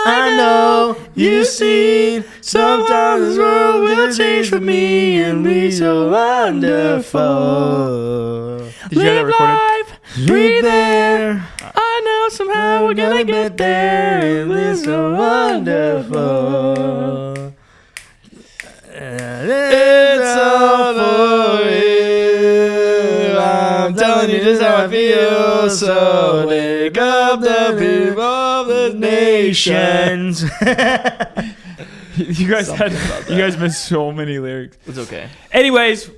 I know you see. Sometimes this world will change for me and be so wonderful. Did you have that recorded? Life, breathe air. I know somehow we're gonna get there and be so wonderful. It's all for you. I'm telling you just how I feel. So wake up the people of the nations. You guys missed so many lyrics. It's okay. Anyways,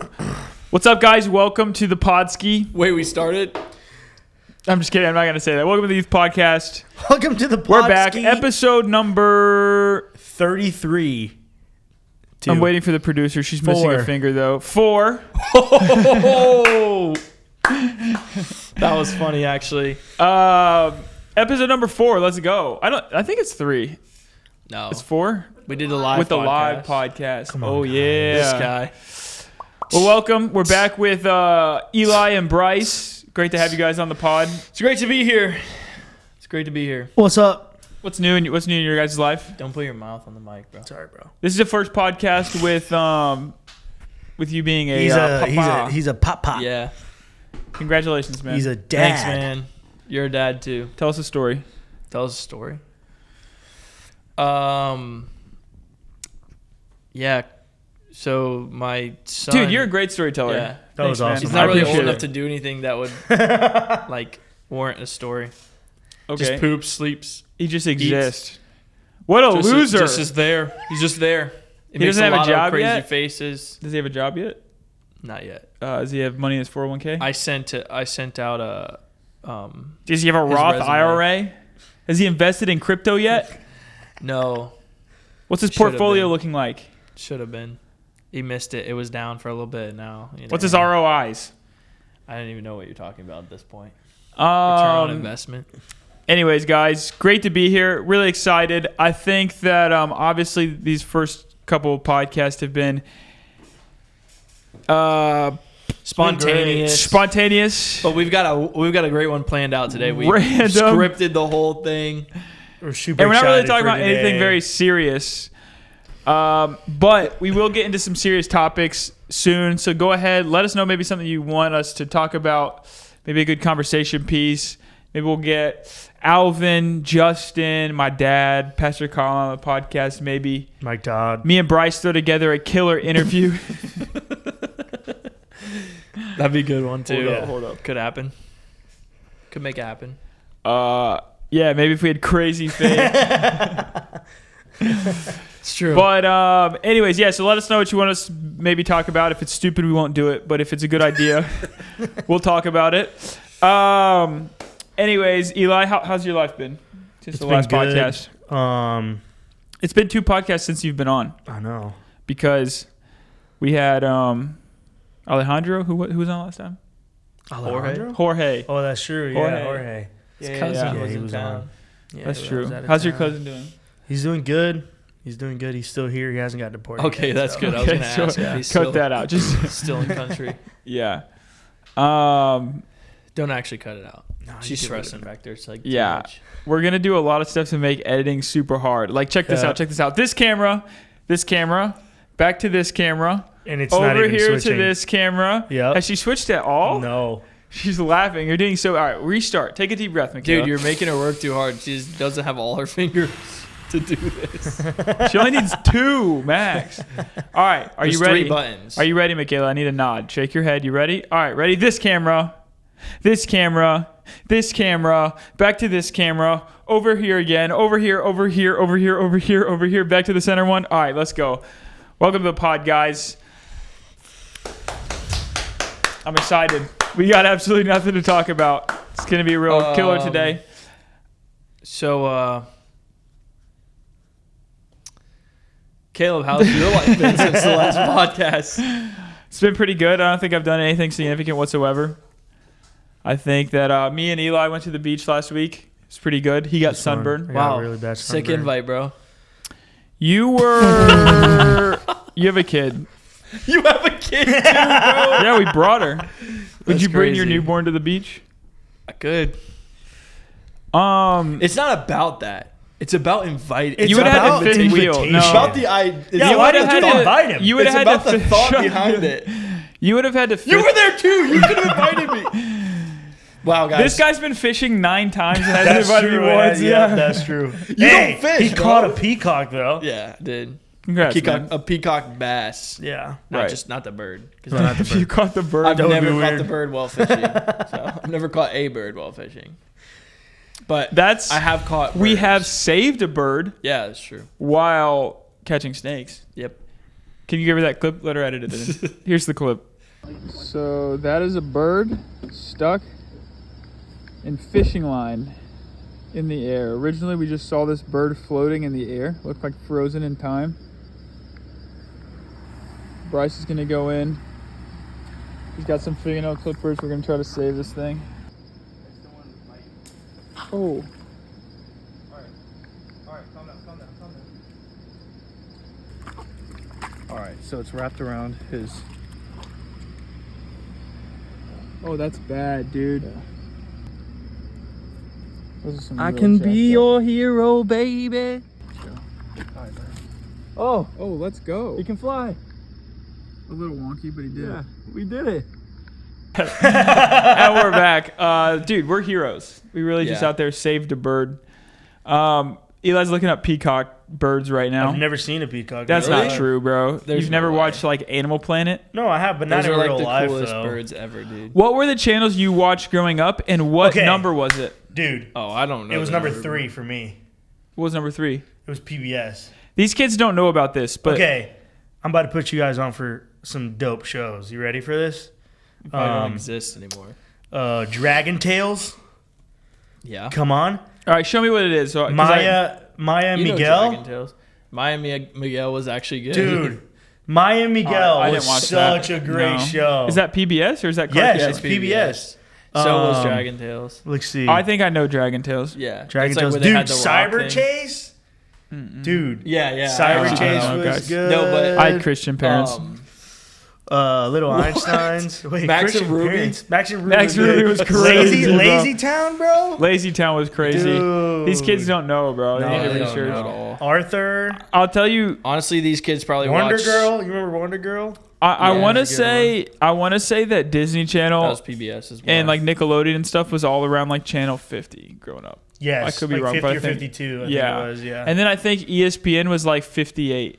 what's up, guys? Welcome to the Podski. Wait, we started? I'm just kidding. I'm not gonna say that. Welcome to the Youth Podcast. Welcome to the Podski. We're back. Episode number 33. I'm waiting for the producer. She's missing a finger, though. 4. Oh, that was funny, actually. Episode number 4. Let's go. I think it's 3. No, it's 4. We did a live with podcast. The live podcast. Come on, oh yeah, this guy. Well, welcome. We're back with Eli and Bryce. Great to have you guys on the pod. It's great to be here. It's great to be here. What's up? What's new in your guys' life? Don't put your mouth on the mic, bro. Sorry, bro. This is the first podcast with you being a papa. He's a papa. Yeah. Congratulations, man. He's a dad. Thanks, man. You're a dad too. Tell us a story. Tell us a story. Yeah. So my son. Dude, you're a great storyteller. Yeah. That was awesome. He's not really old appreciate enough it. to do anything that would like warrant a story. Okay. Just poops, sleeps. He just exists. What a loser. Just is there. He's just there. He doesn't have a job crazy yet? faces. Does he have a job yet? Not yet. Does he have money in his 401k? I sent out a. Does he have a his Roth resume. IRA? Has he invested in crypto yet? No. What's his Should've portfolio been. looking like? Should have been. He missed it. It was down for a little bit now. What's his ROIs? I don't even know what you're talking about at this point. Return on investment. Anyways, guys, great to be here. Really excited. I think that obviously these first couple of podcasts have been spontaneous. But we've got a great one planned out today. We Random. scripted the whole thing. We're super And we're not really excited talking for about today. anything very serious. But we will get into some serious topics soon. So go ahead. Let us know maybe something you want us to talk about. Maybe a good conversation piece. Maybe we'll get Alvin, Justin, my dad, Pastor Carl on the podcast, maybe. Mike Todd. Me and Bryce throw together a killer interview. That'd be a good one too. Hold up. Could happen. Could make it happen. Yeah, maybe if we had crazy faith. It's true. But anyways, yeah, so let us know what you want us to maybe talk about. If it's stupid, we won't do it. But if it's a good idea, we'll talk about it. Anyways, Eli, how's your life been since the last good. podcast? It's been 2 podcasts since you've been on. I know. Because we had Alejandro, who was on last time? Alejandro? Jorge. Oh, that's true. Jorge. Yeah, Jorge. His Yeah, cousin yeah. was he in was town. on. Yeah, That's he true. was out of How's your town. cousin doing? He's doing good. He's doing good. He's still here. He hasn't got deported. Okay, yet, that's so. good. I was Okay, gonna so ask if he's cut still, that out. Just still in country. yeah. Don't actually cut it out. No, you She's can stressing leave it. back there. It's like Yeah. too much. We're gonna do a lot of stuff to make editing super hard. Like check this Yeah. out. Check this out. This camera, back to this camera, And it's not over even here switching. to this camera. Yep. Has she switched at all? No. She's laughing. You're doing so. All right, restart. Take a deep breath, Michaela. Dude, you're making her work too hard. She just doesn't have all her fingers to do this. She only needs 2 max. All right, are There's you ready? 3 buttons. Are you ready, Michaela? I need a nod. Shake your head. You ready? All right, ready? This camera, this camera, this camera, back to this camera, over here again, over here, over here, over here, over here, over here, back to the center one. All right, let's go. Welcome to the pod, guys. I'm excited. We got absolutely nothing to talk about. It's going to be a real killer today. So, Caleb, how's your life been since the last podcast? It's been pretty good. I don't think I've done anything significant whatsoever. I think that me and Eli went to the beach last week. It's pretty good. He got sunburned. I got Wow. really bad Sick sunburn. invite, bro. You were... You have a kid. You have a kid too, bro. Yeah, we brought her. Would That's you bring your crazy. newborn to the beach? Good. It's It's not about that. It's about inviting. You would have had to fifth wheel. No. It's about the idea. Yeah, why did you invite him? You would It's have had about to the thought behind it. You would have had to. You were there too. You could have invited me. Wow, guys. This guy's been fishing 9 times and hasn't That's invited true. me once. Yeah, that's true. You don't fish, He bro. caught a peacock though. Yeah, I did. Congrats, man. A peacock bass. Yeah. Not the bird. No, not the You caught the bird. I've That would never be caught weird. the bird while fishing. So I've never caught a bird while fishing. But That's I have caught birds. We have saved a bird Yeah, that's true. while catching snakes. Yep. Can you give her that clip? Let her edit it in. Here's the clip. So that is a bird stuck in fishing line in the air. Originally, we just saw this bird floating in the air. Looked like frozen in time. Bryce is going to go in. He's got some fingernail clippers. We're going to try to save this thing. Oh. All right, so it's wrapped around his. Oh, that's bad, dude. Those are some I real can jacked be up. your hero, baby. Oh, Oh, let's go. he can fly. A little wonky, but he did. Yeah, we did it. And we're back. Dude, we're heroes. We really just Yeah. out there saved a bird. Eli's looking up peacock birds right now. I've never seen a peacock. That's Really? not true, bro. There's You've never no way. watched like Animal Planet? No, I have, but not Those in are like real the life coolest though. birds ever, dude. What were the channels you watched growing up, and what Okay. number was it? Dude, Oh, I don't know. it was the number number. 3 for me. What was number 3? It was PBS. These kids don't know about this, but Okay, I'm about to put you guys on for some dope shows. You ready for this? Probably don't exist anymore. Dragon Tales. Yeah. Come on, all right, show me what it is. So, 'cause Maya and You know Miguel. Dragon Tales. Maya Miguel was actually good. Dude, Maya and Miguel I was didn't watch such that. a great No. show. Is that PBS or is that Yes, Cartoon? it's PBS. So was Um, Dragon Tales. Let's see. I think I know Dragon Tales. Yeah. Dragon It's like Tales. where they Dude, had the rock Cyber thing. Chase. Dude, Yeah, yeah. Cyber I don't Chase know, was guys. good. No, but I had Christian parents. Little Einsteins. Wait, Max Christian and Ruby? parents. Max and Ruby. Max and Ruby was crazy, bro. Lazy Town, bro. Lazy Town was crazy. Dude. These kids don't know, bro. They No, need to they don't research. know at all. Arthur. I'll tell you, Honestly, these kids probably Wonder watch. Girl. You remember Wonder Girl? I Yeah, want to that's a good say that Disney That Channel was PBS as well. and like Nickelodeon and stuff was all around like channel 50 growing up. Yes. I could be like wrong, 50 but I or think- 52. I yeah. think it was. Yeah. And then I think ESPN was like 58.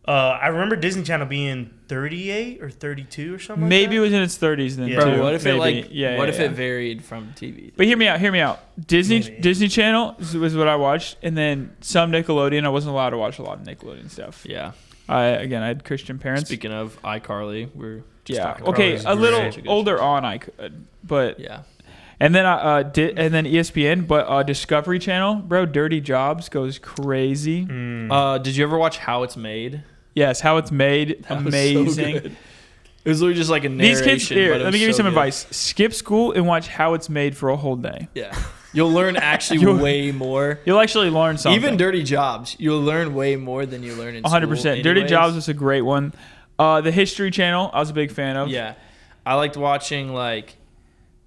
I remember Disney Channel being 38 or 32 or something. Maybe it like was in its 30s then Yeah. too. Bro, what if Maybe. it like? Yeah, what yeah, if yeah. it varied from TV? But hear me out. Disney Maybe. Channel was what I watched, and then some Nickelodeon. I wasn't allowed to watch a lot of Nickelodeon stuff. Yeah. I had Christian parents. Speaking of iCarly, we're just Yeah. talking Okay. about A little great. older on I could, but Yeah. and then and then ESPN, but Discovery Channel, bro. Dirty Jobs goes crazy. that. Did you ever watch How It's Made? Yes, how it's made, That was so amazing. good. It was literally just like a These narration. kids, here, but it let me was give you so some good. advice. Skip school and watch How It's Made for a whole day. Yeah. You'll learn actually You'll- way more. You'll actually learn something. Even Dirty Jobs, you'll learn way more than you learn in 100%. school Dirty anyways. Jobs was a great one. The History Channel, I was a big fan of. Yeah. I liked watching like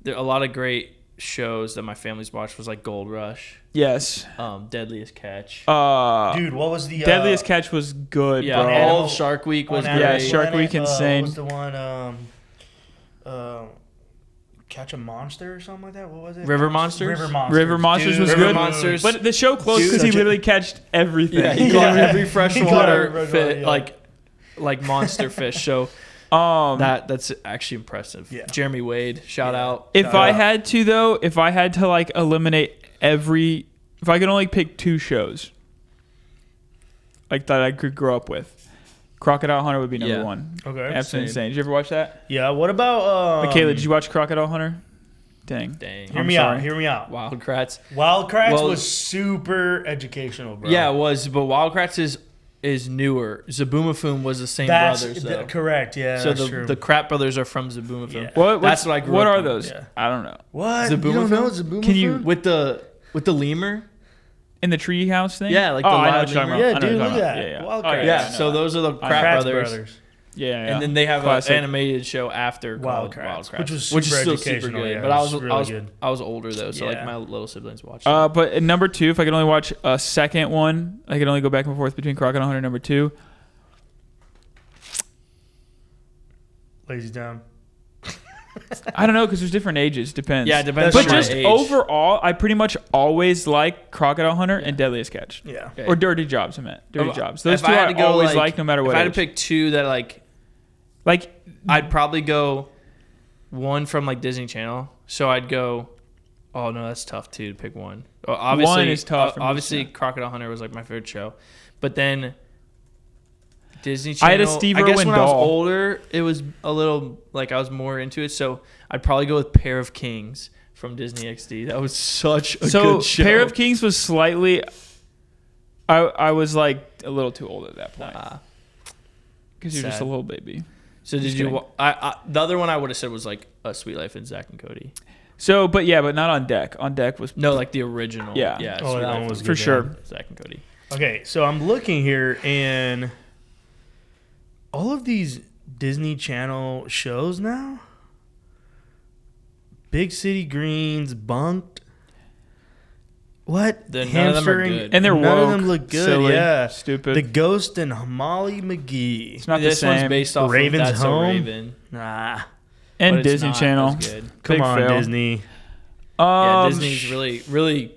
a lot of great shows that my family's watched was like Gold Rush, Yes. Deadliest Catch. Dude, what was the Deadliest Catch was good, yeah, bro. all of Shark Week was on great. Yeah, Shark Week Planet, insane. What was the one? Catch a Monster or something like that. What was it? River Monsters? River Monsters. River Monsters was River good. Monsters. But the show closed Dude, because he such a- literally catched everything. Yeah, he caught Yeah. every He caught freshwater every fit freshwater, yeah. like monster fish. So that's actually impressive. Yeah. Jeremy Wade, shout out. If Shout I out. had to though, if I had to like eliminate if I could only pick 2 shows like that I could grow up with, Crocodile Hunter would be number Yeah. 1. Okay. Absolutely Same. insane. Did you ever watch that? Yeah. What about Michaela, did you watch Crocodile Hunter? Dang. Dang. Hear I'm me sorry. out. Hear me out. Wild Kratts. Wild Kratts Well- was super educational, bro. Yeah, it was, but Wild Kratts is newer. Zaboomafoo was the same That's brothers though. correct. Yeah. So that's true. the Krat brothers are from Zaboomafoo. Yeah. That's what I grew What up are on. those? Yeah. I don't know. what? Zaboomafoo? You don't know Zaboomafoo? Can you- With the lemur? In the treehouse thing? Yeah, like the I know loud what you're talking lemur. about. Yeah, I know what dude, you're look talking at about. that. Yeah, yeah. Wild Oh, Kratts. Yeah, I know so that. those are the I Krat know. Kratts brothers. brothers. Yeah, And then they have Classic. an animated show after called Wildcats, Wildcats, which was is super still super educational, good. yeah, But it was really good. I was older though, so like Yeah. my little siblings watched. But at number 2, if I could only watch a second one, I could only go back and forth between Crocodile Hunter and number 2. Lazy Town. I don't know because there's different ages. Depends. Yeah, it depends But on my just age. overall, I pretty much always like Crocodile Hunter and Deadliest Catch. Yeah. Okay. Or Dirty Jobs, I meant. Dirty Jobs. Those If two I had I to go, always like- like no matter what If I had age. to pick two that like, I'd probably go one from like Disney Channel. So I'd go. Oh no, that's tough too to pick one. Obviously, One is tough from Obviously, Disney. Crocodile Hunter was like my favorite show, but then Disney I Channel. had a Steve I guess Irwin when I was doll. older, it was a little like I was more into it. So I'd probably go with Pair of Kings from Disney XD. That was such a good show. Pair of Kings was slightly. I was like a little too old at that point because you're just a sad. little baby. So did Just you? kidding. The other one I would have said was like A Sweet Life in Zack and Cody. So, but not on deck. On deck was No, like the original. Yeah. yeah. Oh, Sweet that Life one in was for good, sure. man. Zack and Cody. Okay, so I'm looking here, and all of these Disney Channel shows now, Big City Greens, Bunked, what? Then none of them are Hamstering- good. And they're none woke, of them look good. silly, Yeah, stupid. The Ghost and Molly McGee. It's not This the one's same. based off Raven's of That's Home? a Raven. Nah, And but it's Disney not Channel. as good. come Big on, fail. Disney. Yeah, Disney's really, really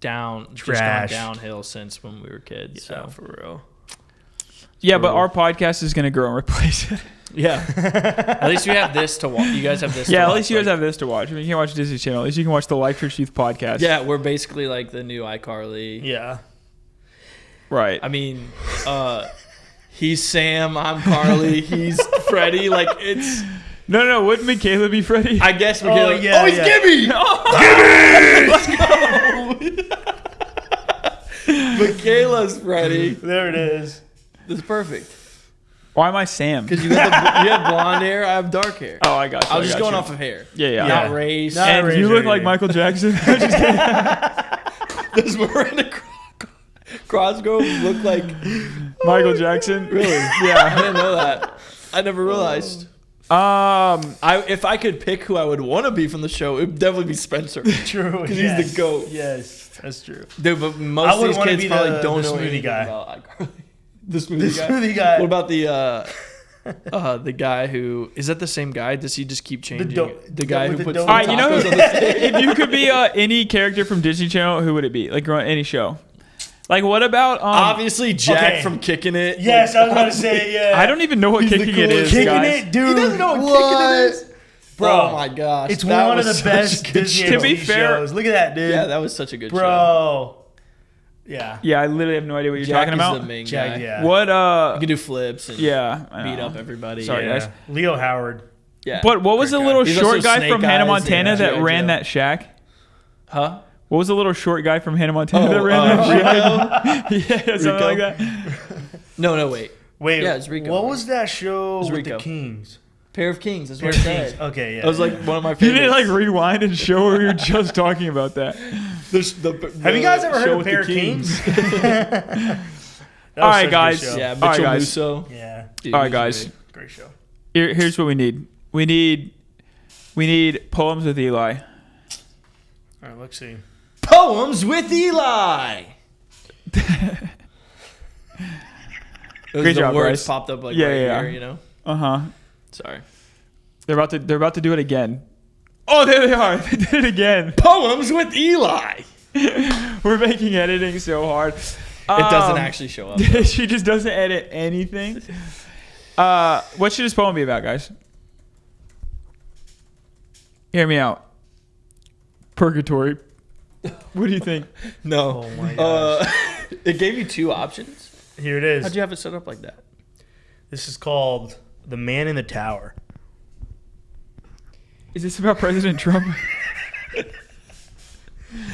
down, Trash. just gone downhill since when we were kids. Yeah, So for real. Yeah, but True. our podcast is going to grow and replace it. yeah, at least we have this to watch. You guys have this. Yeah, to at watch, least you guys like- have this to watch. I mean, you can't watch Disney Channel. At least you can watch the Life Church Youth podcast. Yeah, we're basically like the new iCarly. Yeah. Right. I mean, he's Sam, I'm Carly, he's Freddie. Like it's. No. Wouldn't Michaela be Freddie? I guess we're Oh, getting. yeah, Oh, he's yeah. Gibby. Let's go. Michaela's Freddie. There it is. That's perfect. Why am I Sam? Because you have blonde hair, I have dark hair. Oh, I got you. I was just got going you. off of hair. Yeah. Not race. Not And race you or look like anything. Michael Jackson. Does Miranda Cosgrove look like Michael Jackson. Really? Yeah. I didn't know that. I never realized. If I could pick who I would want to be from the show, it would definitely be Spencer. True. Because he's the GOAT. Yes, that's true. Dude, but I most of would these wanna kids be probably the don't know smoothie anything guy. about iCarly. The The smoothie guy. smoothie guy. What about the guy who is that the same guy? Does he just keep changing? The guy with who the puts dope- the All right, you know, tacos on the stage? if you could be any character from Disney Channel, who would it be? Like any show. Like what about Obviously, Jack okay. from Kicking It. Yes, I was about to say, yeah. I don't even know what He's the kicking it is, coolest. Kicking guys. it, dude. He doesn't know what Kicking It is. Bro, Oh my gosh, It's that one of was the such best a good Disney show. To be XD fair- shows. Look at that, dude. Yeah, that was such a good show. Bro. Yeah. Yeah, I literally have no idea what you're Jack talking is about. the main Jack, guy. yeah. What You can do flips and Yeah, I beat know. up everybody. Sorry, yeah. guys. Leo Howard. Yeah. But what was the Great little He's short also guy Snake from Hannah Eyes Montana and that G.I. ran Joe. that shack? Huh? What was the little short guy from Hannah Montana that ran that shack? Yeah, something Rico? like that. No, wait. Wait, Yeah, it's Rico. what was that show It's with the Rico. Kings? Pair of Kings. That's Pair what of I Kings. said. Okay, yeah. That was like one of my You favorites. didn't like rewind and show where you were just talking about that. Have you guys ever heard show of with Pair the of Kings? All right, guys. Yeah, All right, Mitchell guys. Musso. Yeah, Dude, All right, he's guys. great. great show. Here's what we need. We need poems with Eli. All right, let's see. Poems with Eli. Great the job, words Bryce. popped up like Yeah, right yeah. here, you know? Uh-huh. Sorry. They're about to do it again. Oh, there they are. They did it again. Poems with Eli. We're making editing so hard. It doesn't actually show up. She just doesn't edit anything. What should this poem be about, guys? Hear me out. Purgatory. What do you think? No. Oh my gosh. It gave you two options. Here it is. How'd you have it set up like that? This is called The Man in the Tower. Is this about President Trump?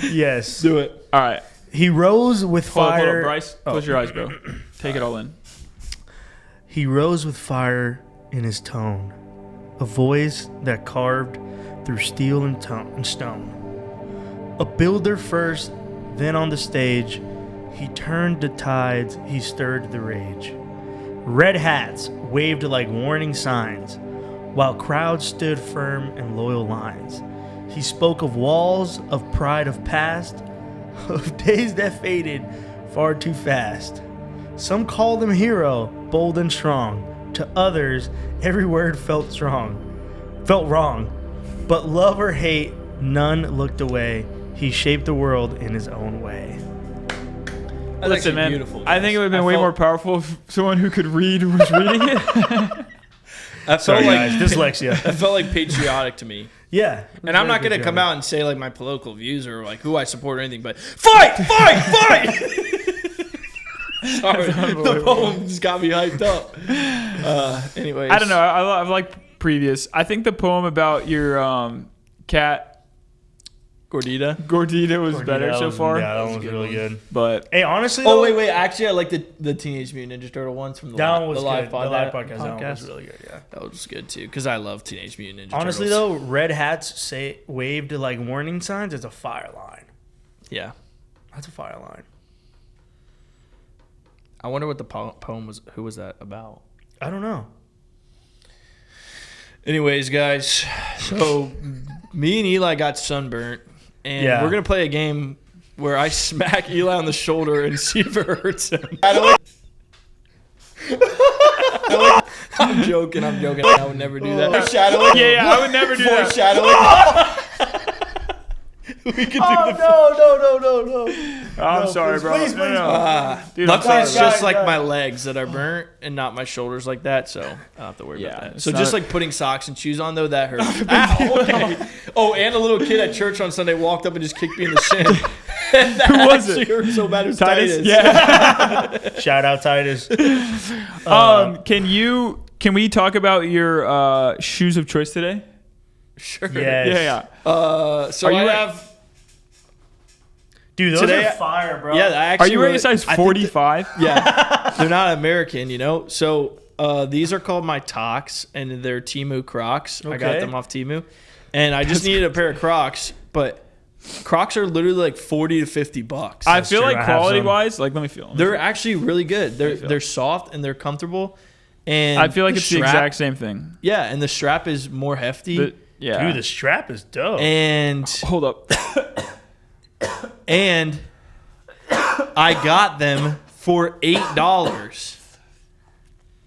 Yes. Do it. All right. He rose with Hold up, fire. Bryce. Close your eyes, bro. Take it all in. He rose with fire in his tone, a voice that carved through steel and stone. A builder first, then on the stage, he turned the tides, he stirred the rage. Red hats waved like warning signs, while crowds stood firm in loyal lines. He spoke of walls, of pride of past, of days that faded far too fast. Some called him hero, bold and strong. To others, every word felt wrong. But love or hate, none looked away. He shaped the world in his own way. That's Listen, actually man, beautiful. I think it would have been way more powerful if someone who could read was reading it. I felt Sorry, like guys, dyslexia. I felt like patriotic to me. Yeah. And I'm not going to come out and say like my political views or like who I support or anything, but fight! Sorry, the poem just got me hyped up. Anyways. I don't know. I like previous. I think the poem about your cat Gordita was better so far. Yeah, that one was really good. But hey, honestly, Oh, though, wait. Actually, I like the Teenage Mutant Ninja Turtle ones from the that one was live good. pod- The live that podcast. That one was really good. Yeah. That was good too because I love Teenage Mutant Ninja Honestly, Turtles. though, red hats waved like warning signs. It's a fire line. Yeah. That's a fire line. I wonder what the poem was. Who was that about? I don't know. Anyways, guys, so me and Eli got sunburnt, and Yeah. we're gonna play a game where I smack Eli on the shoulder and see if it hurts him. I'm joking. I would never do that. Foreshadowing. yeah, I would never do that. Foreshadowing. We could do the. No. I'm sorry, please, bro. please, No, please. no. Dude, I'm Luckily, it's sorry, just guys, like guys. my legs that are burnt and not my shoulders like that, so I don't have to worry Yeah, about that. it's So just not- like putting socks and shoes on, though, that hurts. Ow, okay. Oh, and a little kid at church on Sunday walked up and just kicked me in the shin. That Who was it? actually hurt so bad. It was Titus? Titus. Yeah. Shout out Titus. Can we talk about your shoes of choice today? Sure. Yes. Yeah. So Are you I re- have. Dude, those Today- are fire, bro. Yeah, I Are actually. you wearing a really- size I think 45? Yeah, they're not American, you know. So these are called my Tocs, and they're Temu Crocs. I got Okay. them off Temu, and I just needed a pair of Crocs, but Crocs are literally like $40 to $50. I feel true. I like have quality some. wise, like let me feel. They're actually really good. They're soft and they're comfortable, and I feel like it's the strap- exact same thing. Yeah, and the strap is more hefty, Yeah. Dude, the strap is dope. and Hold up. and I got them for $8.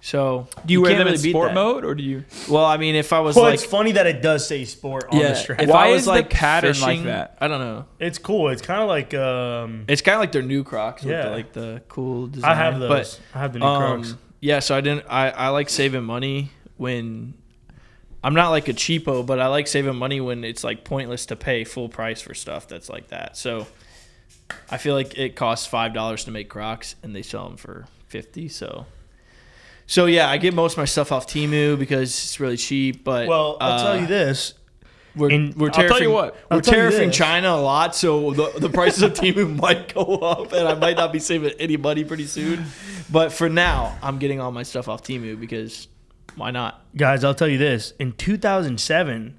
So Do you wear can't them in really beat sport that. mode or do you? Well, I mean, if I was well, like, it's funny that it does say sport on the strap. if Why I was is the like pattern fishing, like that? I don't know. It's cool. It's kind of like It's kind of like their new Crocs Yeah. with the cool design. I have those. But, I have the new Crocs. yeah, so I like saving money when I'm not like a cheapo, but I like saving money when it's like pointless to pay full price for stuff that's like that. So I feel like it costs $5 to make Crocs and they sell them for $50. So yeah, I get most of my stuff off Temu because it's really cheap. But Well, I'll tell you this. we're I'll tariffing, tell you what. we're I'll tell you tariffing this. China a lot, so the prices of Temu might go up, and I might not be saving any money pretty soon. But for now, I'm getting all my stuff off Temu because why not? Guys, I'll tell you this. In 2007,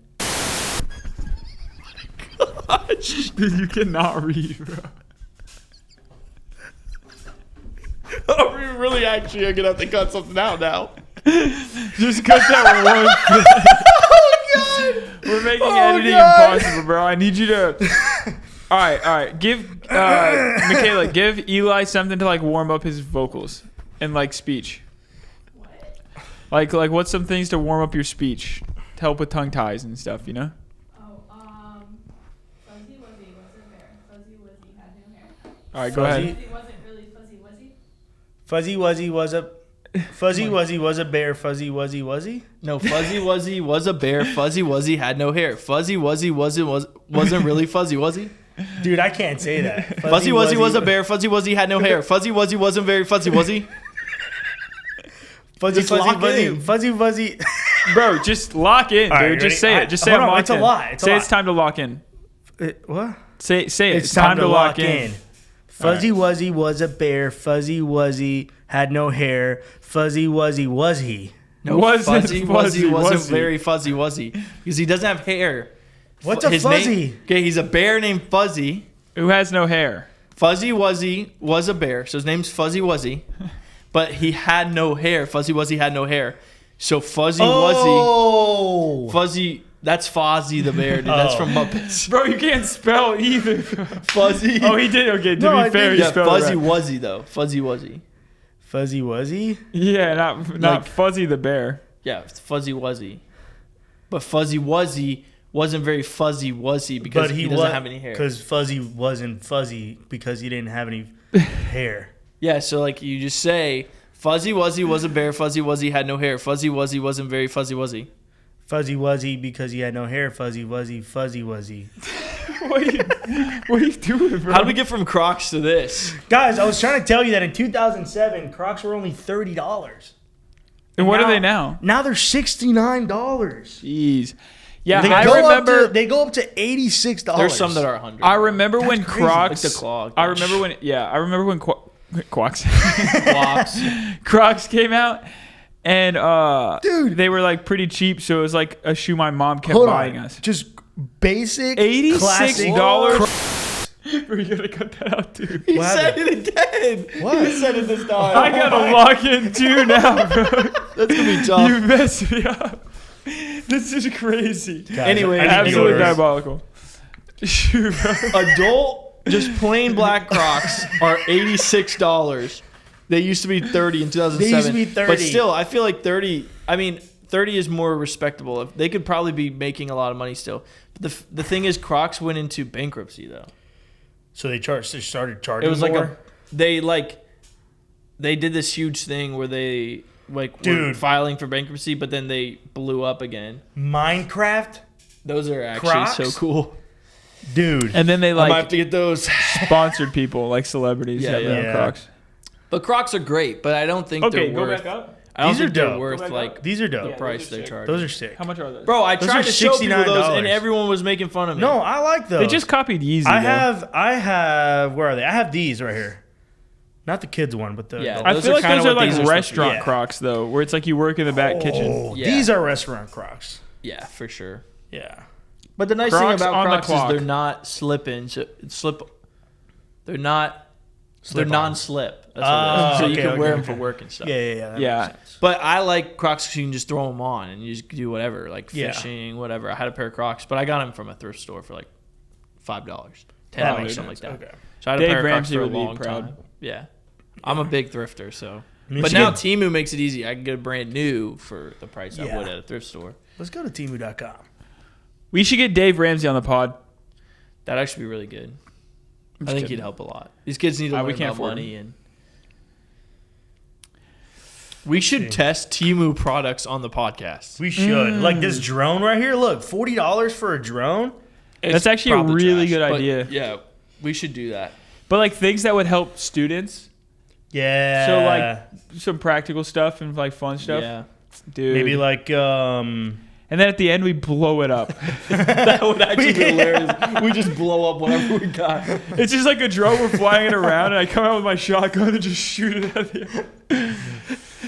Dude, you cannot read, bro. Are we really actually gonna have to cut something out now? Just cut that one. Oh God! We're making editing impossible, bro. I need you to. All right. Give Michaela, give Eli something to like warm up his vocals and like speech. Like what's some things to warm up your speech to help with tongue ties and stuff, you know? Fuzzy Wuzzy was a bear. Fuzzy Wuzzy had no hair. All right, go ahead. Fuzzy wasn't really Fuzzy Wuzzy. Fuzzy Wuzzy was a bear. Fuzzy Wuzzy Wuzzy. No, Fuzzy Wuzzy was a bear. Fuzzy Wuzzy had no hair. Fuzzy Wuzzy wasn't really fuzzy, was he? Dude, I can't say that. Fuzzy Wuzzy was a bear. Fuzzy Wuzzy had no hair. Fuzzy Wuzzy wasn't very fuzzy, was he? Fuzzy Just lock in. Fuzzy Wuzzy. Bro, just lock in, All dude. right, Just ready? say it. Just say Hold I'm on, locked it's a in. lie. It's a say lie. it's time to lock in. What? Say it. It's time to lock in. Fuzzy Wuzzy was a bear. Fuzzy Wuzzy had no hair. Fuzzy Wuzzy was he? No, Wasn't Fuzzy fuzzy, Wuzzy wasn't was he? very fuzzy, was he? Because he doesn't have hair. What's a His fuzzy? name- okay, he's a bear named Fuzzy. Who has no hair? Fuzzy Wuzzy was a bear, so his name's Fuzzy Wuzzy. but he had no hair. Fuzzy Wuzzy had no hair. So Fuzzy Wuzzy, that's Fozzie the bear, dude. That's from Muppets. Bro, you can't spell either. Fuzzy. Oh, he did. Okay, to No, be I fair, did. he Yeah, spelled Fuzzy it right. Wuzzy though. Fuzzy Wuzzy. Fuzzy Wuzzy? Yeah, not Like- Fuzzy the bear. Yeah, it's Fuzzy Wuzzy. But Fuzzy Wuzzy wasn't very fuzzy wuzzy because he doesn't have any hair. Because Fuzzy wasn't fuzzy because he didn't have any hair. Yeah, so like you just say Fuzzy Wuzzy was a bear. Fuzzy Wuzzy had no hair. Fuzzy Wuzzy wasn't very fuzzy wuzzy. Fuzzy Wuzzy because he had no hair. Fuzzy Wuzzy, Fuzzy Wuzzy. What are you doing, bro? How do we get from Crocs to this? Guys, I was trying to tell you that in 2007, Crocs were only $30. And what are they now? Now they're $69. Jeez. Yeah, They I go remember. they go up to $86. There's some that are 100. I remember when crazy. Crocs. Like the clog. I remember when. Yeah, I remember when Quacks. Flops. Crocs came out, and Dude. they were like pretty cheap. So it was like a shoe my mom kept Hold buying on. us. Just basic, $86. classic. Bro, you gotta cut that out, dude. He What said it again. What? He said it this time. I gotta lock in too now, bro. That's gonna be tough. You messed me up. This is crazy. Guys, Anyway, I need Absolutely deodorant. diabolical. Shoot, bro. Adult, just plain black Crocs are $86. They used to be $30 in 2007. They used to be $30. But still, I feel like 30. I mean, 30 is more respectable. If they could probably be making a lot of money still. But the thing is, Crocs went into bankruptcy though. So they started charging It was like more? they did this huge thing where they were Dude. filing for bankruptcy, but then they blew up again. Minecraft? Those are actually Crocs? so cool. Dude. And then they I might have like to get those. sponsored people, like celebrities. Yeah, have their own yeah. Crocs. But Crocs are great, but I don't think Okay, they're go worth. back up. I don't These are think they're dope. worth Go back like up. These are the dope. Yeah. price those are they're sick. charging. Those are sick. How much are those? Bro, I Those tried are to show people those, $69. and everyone was making fun of me. No, I like those. They just copied Yeezy. I though. have, where are they? I have these right here. Not the kids one, but the. Yeah, the I those feel are like kinda those are what like these are supposed to be. restaurant Yeah. Crocs though, where it's like you work in the back kitchen. Oh, Yeah. these are restaurant Crocs. Yeah, for sure. Yeah. But the nice Crocs thing on about the Crocs is clock. they're not slipping. They're not. They're Slip-on. non-slip. That's what it is. So you okay, can wear okay, them for okay. work and stuff. Yeah. That Yeah. makes sense. But I like Crocs because you can just throw them on and you just do whatever, like Yeah. fishing, whatever. I had a pair of Crocs, but I got them from a thrift store for like $5, $10, That makes something sense. like that. Okay. So I had a Dave pair of Crocs Ramsey for a would be long proud. time. Yeah, I'm a big thrifter, so. You But should now get- Temu makes it easy. I can get a brand new for the price I Yeah. would at a thrift store. Let's go to Temu.com. We should get Dave Ramsey on the pod. That'd actually be really good. I'm I think just he'd kidding. help a lot. These kids need to We learn can't about afford money, and we should test Temu products on the podcast. We should. Like this drone right here. Look, $40 for a drone. That's actually a probably really trash, good but idea. Yeah, we should do that. But like things that would help students. Yeah. So like some practical stuff and like fun stuff. Yeah, Dude. maybe like And then at the end we blow it up. that would actually be hilarious. We just blow up whatever we got. It's just like a drone. We're flying it around, and I come out with my shotgun and just shoot it at the end.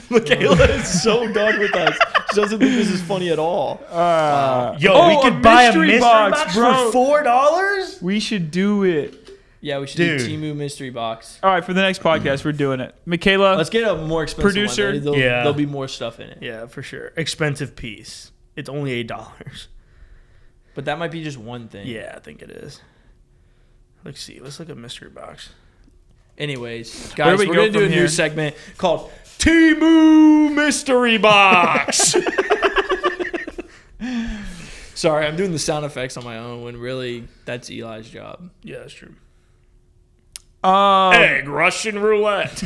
Michaela is so done with us. She doesn't think this is funny at all. yo, we could buy a mystery box bro. for $4. We should do it. Yeah, we should Dude. do Temu mystery box. All right, for the next podcast, we're doing it. Michaela, Let's get a more expensive Producer. one. There'll be more stuff in it. Yeah, for sure. Expensive piece. It's only $8. But that might be just one thing. Yeah, I think it is. Let's see. Let's look at mystery box. Anyways, Where guys, do we we're go going to do from a new here? segment called Temu Mystery Box. Sorry, I'm doing the sound effects on my own when really that's Eli's job. Yeah, that's true. Egg Russian roulette.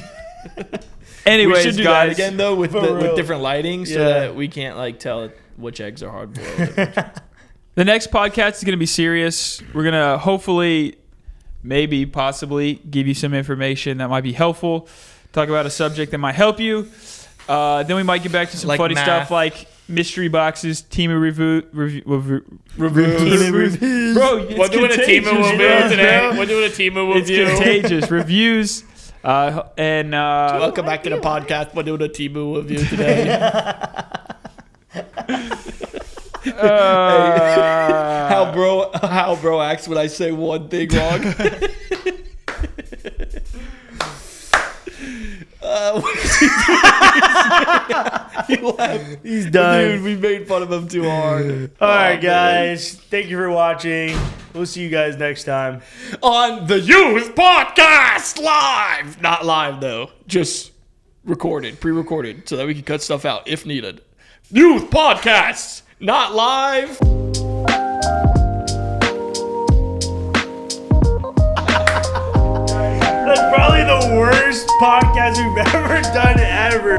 anyways, we should do guys, that again though with For real. with different lighting so Yeah. that we can't like tell which eggs are hard boiled. the next podcast is going to be serious. We're going to hopefully, maybe, possibly give you some information that might be helpful. Talk about a subject that might help you. Then we might get back to some Like funny math. stuff like mystery boxes, Temu review. Reviews. Bro, it's We're doing a contagious, Temu review bro. today. We're doing a Temu It's review. contagious. Reviews. And Welcome back to the podcast. We're doing a Temu review today. How bro acts when I say one thing wrong. He laughed. He's done. Dude, we made fun of him too hard. All right, guys. Thank you for watching. We'll see you guys next time. On the Youth Podcast live. Not live, though. Just recorded, pre-recorded, so that we can cut stuff out if needed. Youth Podcasts, not live. That's probably the worst podcast we've ever done ever.